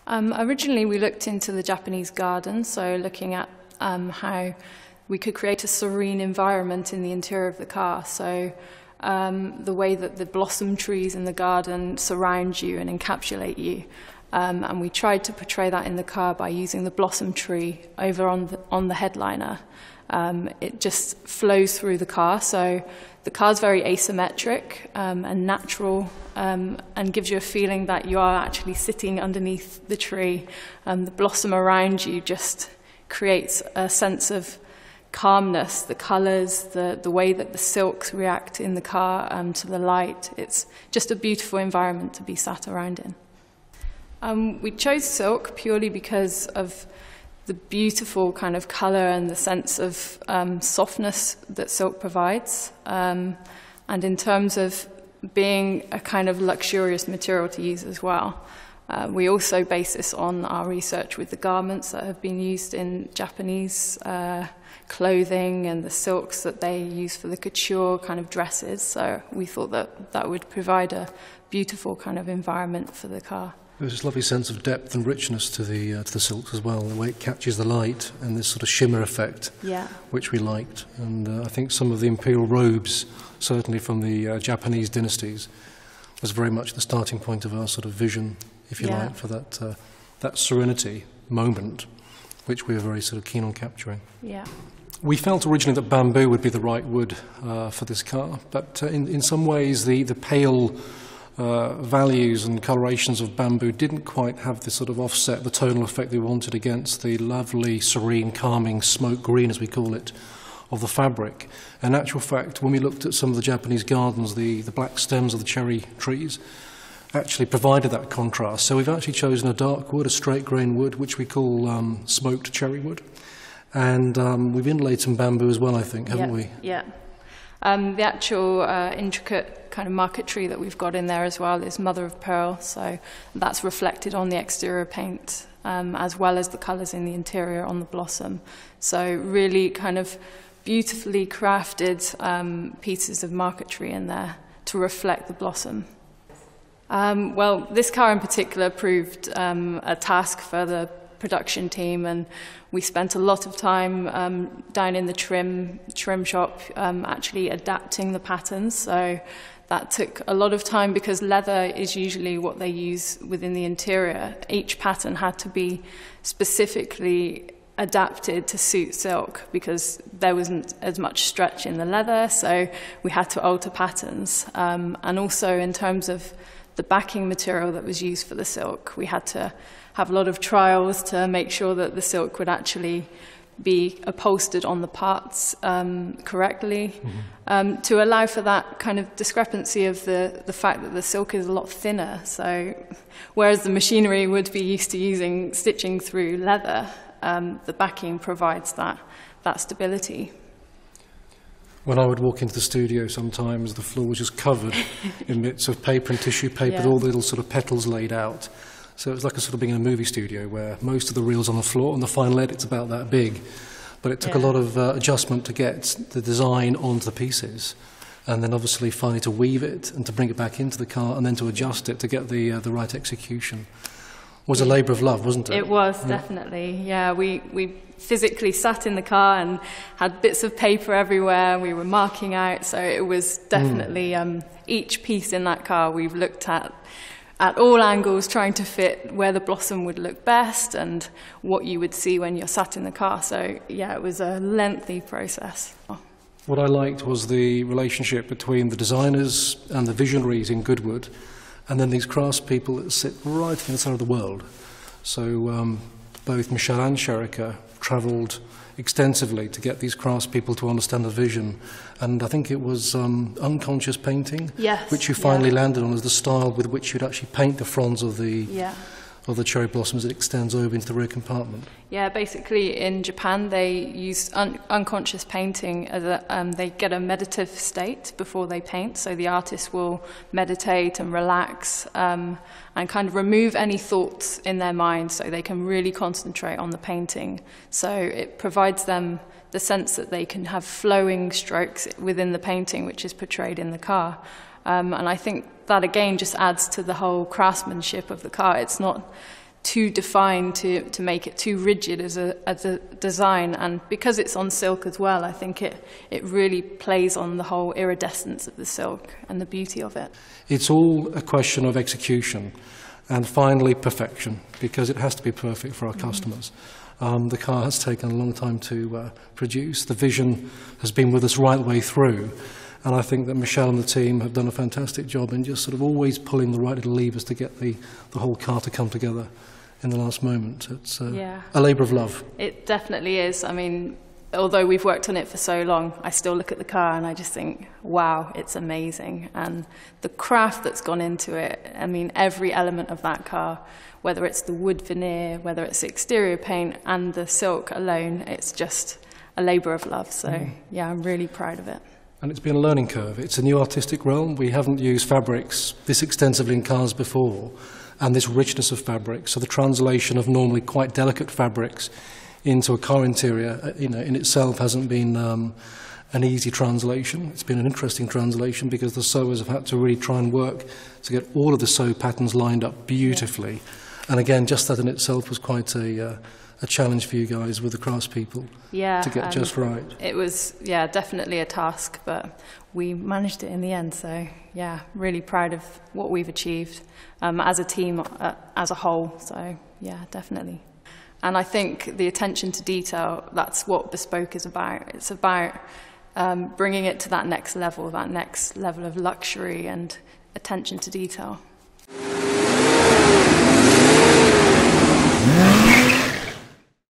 Originally, we looked into the Japanese garden, so looking at how we could create a serene environment in the interior of the car. So the way that the blossom trees in the garden surround you and encapsulate you. And we tried to portray that in the car by using the blossom tree over on the headliner. It just flows through the car, so the car's very asymmetric and natural, and gives you a feeling that you are actually sitting underneath the tree. The blossom around you just creates a sense of calmness, the colours, the way that the silks react in the car to the light. It's just a beautiful environment to be sat around in. We chose silk purely because of the beautiful kind of colour and the sense of softness that silk provides. And in terms of being a kind of luxurious material to use as well. We also base this on our research with the garments that have been used in Japanese clothing and the silks that they use for the couture kind of dresses. So we thought that that would provide a beautiful kind of environment for the car. There's this lovely sense of depth and richness to the silks as well, the way it catches the light and this sort of shimmer effect, which we liked. And I think some of the imperial robes, certainly from the Japanese dynasties, was very much the starting point of our sort of vision, if you like, for that serenity moment, which we were very sort of keen on capturing. Yeah. We felt originally that bamboo would be the right wood for this car, but in some ways the pale values and colorations of bamboo didn't quite have the sort of offset, the tonal effect we wanted against the lovely, serene, calming smoke green, as we call it, of the fabric. In actual fact, when we looked at some of the Japanese gardens, the black stems of the cherry trees actually provided that contrast. So we've actually chosen a dark wood, a straight grain wood, which we call smoked cherry wood. And we've inlaid some bamboo as well, I think, haven't we? Yeah. The actual intricate kind of marquetry that we've got in there as well is mother of pearl, so that's reflected on the exterior paint as well as the colours in the interior on the blossom. So really kind of beautifully crafted pieces of marquetry in there to reflect the blossom. Well, this car in particular proved a task for the production team, and we spent a lot of time down in the trim shop actually adapting the patterns. So that took a lot of time because leather is usually what they use within the interior. Each pattern had to be specifically adapted to suit silk because there wasn't as much stretch in the leather, so we had to alter patterns. And also in terms of the backing material that was used for the silk, we had to have a lot of trials to make sure that the silk would actually be upholstered on the parts correctly, to allow for that kind of discrepancy of the fact that the silk is a lot thinner. So whereas the machinery would be used to using stitching through leather, the backing provides that stability. When I would walk into the studio sometimes, the floor was just covered in bits of paper and tissue paper, with all the little sort of petals laid out. So it was like a sort of being in a movie studio where most of the reels on the floor, and the final edit's about that big. But it took a lot of adjustment to get the design onto the pieces, and then obviously finally to weave it and to bring it back into the car and then to adjust it to get the right execution. It was a labour of love, wasn't it? It was, definitely. Yeah, we physically sat in the car and had bits of paper everywhere. We were marking out, so it was definitely each piece in that car we've looked at all angles, trying to fit where the blossom would look best and what you would see when you're sat in the car. So yeah, it was a lengthy process. What I liked was the relationship between the designers and the visionaries in Goodwood, and then these craftspeople that sit right in the centre of the world. So both Michelle and Sherika travelled extensively to get these craftspeople to understand the vision, and I think it was unconscious painting, which you finally landed on as the style with which you'd actually paint the fronds of the cherry blossoms. It extends over into the rear compartment. Yeah, basically in Japan they use unconscious painting as they get a meditative state before they paint, so the artist will meditate and relax and kind of remove any thoughts in their mind so they can really concentrate on the painting. So it provides them the sense that they can have flowing strokes within the painting, which is portrayed in the car. And I think that again just adds to the whole craftsmanship of the car. It's not too defined to make it too rigid as a design, and because it's on silk as well, I think it really plays on the whole iridescence of the silk and the beauty of it. It's all a question of execution and finally perfection, because it has to be perfect for our customers. The car has taken a long time to produce. The vision has been with us right the way through, and I think that Michelle and the team have done a fantastic job in just sort of always pulling the right little levers to get the whole car to come together in the last moment. It's a labour of love. It definitely is. I mean, although we've worked on it for so long, I still look at the car and I just think, wow, it's amazing. And the craft that's gone into it, I mean, every element of that car, whether it's the wood veneer, whether it's the exterior paint and the silk alone, it's just a labour of love. So yeah, I'm really proud of it. And it's been a learning curve. It's a new artistic realm. We haven't used fabrics this extensively in cars before, and this richness of fabric. So the translation of normally quite delicate fabrics into a car interior, in itself hasn't been an easy translation. It's been an interesting translation because the sewers have had to really try and work to get all of the sew patterns lined up beautifully. And again, just that in itself was quite a challenge for you guys with the craftspeople to get just right. It was, definitely a task, but we managed it in the end. So, yeah, really proud of what we've achieved as a team, as a whole. So, yeah, definitely. And I think the attention to detail, that's what Bespoke is about. It's about bringing it to that next level of luxury and attention to detail.